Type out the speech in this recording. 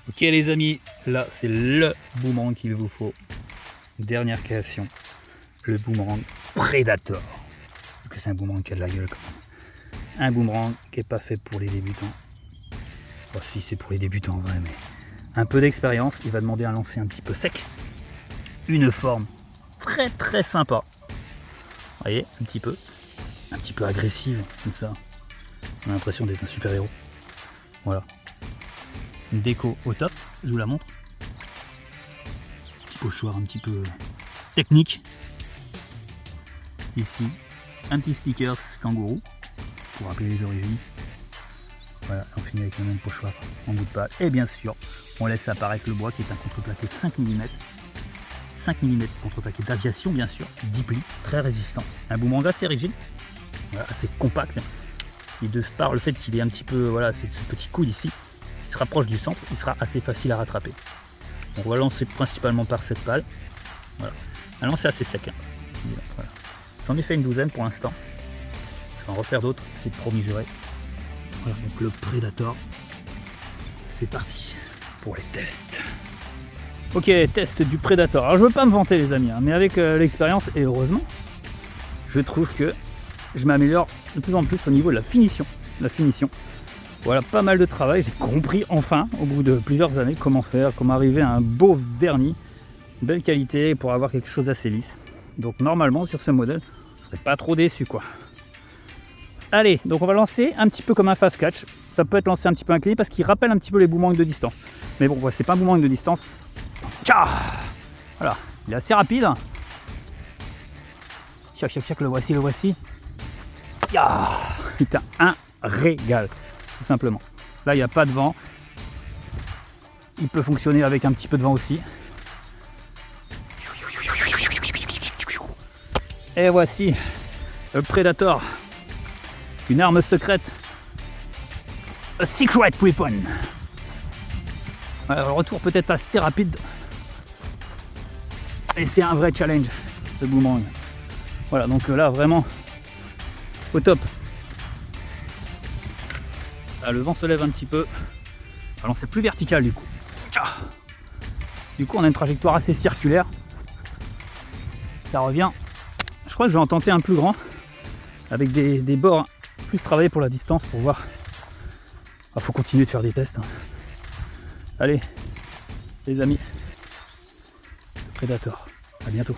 Ok les amis, là c'est le boomerang qu'il vous faut. Dernière création, le boomerang Predator. Parce que c'est un boomerang qui a de la gueule quand même. Un boomerang qui n'est pas fait pour les débutants. Bon, si c'est pour les débutants en vrai, mais un peu d'expérience, il va demander un lancer un petit peu sec. Une forme très très sympa. Vous voyez, un petit peu agressive comme ça. On a l'impression d'être un super héros. Voilà. Une déco au top, je vous la montre. Petit pochoir un petit peu technique. Ici, un petit stickers kangourou pour rappeler les origines. Voilà, on finit avec le même pochoir en bout de pale. Et bien sûr, on laisse apparaître le bois qui est un contreplaqué de 5 mm. 5 mm contreplaqué d'aviation bien sûr, 10 plis, très résistant. Un boomerang assez rigide, voilà, assez compact. Et de par le fait qu'il est un petit peu, voilà, c'est ce petit coude ici, il se rapproche du centre, il sera assez facile à rattraper. Donc on va lancer principalement par cette pale. Voilà. Un lancer assez sec. Hein. Voilà. J'en ai fait une douzaine pour l'instant. Je vais en refaire d'autres, c'est promis juré. Voilà, donc le Predator. C'est parti pour les tests. Ok, test du Predator. Alors je veux pas me vanter les amis, hein, mais avec l'expérience, et heureusement, je trouve que je m'améliore de plus en plus au niveau de la finition. Voilà, pas mal de travail. J'ai compris enfin, au bout de plusieurs années, comment faire, comment arriver à un beau vernis, belle qualité pour avoir quelque chose d'assez lisse. Donc normalement sur ce modèle, je serais pas trop déçu quoi. Allez, donc on va lancer un petit peu comme un fast catch. Ça peut être lancé un petit peu incliné parce qu'il rappelle un petit peu les boomerangs de distance. Mais bon, c'est pas un boomerang de distance. Tcha, voilà, il est assez rapide. Chac, chac, chac, le voici. Ya, putain, un régal, tout simplement. Là, il n'y a pas de vent. Il peut fonctionner avec un petit peu de vent aussi. Et voici le Predator. Une arme secrète. A secret weapon. Alors, le retour peut être assez rapide. Et c'est un vrai challenge, ce boomerang. Voilà, donc là, vraiment, au top. Là, le vent se lève un petit peu. Alors, c'est plus vertical du coup. Du coup, on a une trajectoire assez circulaire. Ça revient. Je crois que je vais en tenter un plus grand. Avec des bords plus travaillés pour la distance pour voir. Il faut continuer de faire des tests. Hein. Allez, les amis. Predator. À bientôt.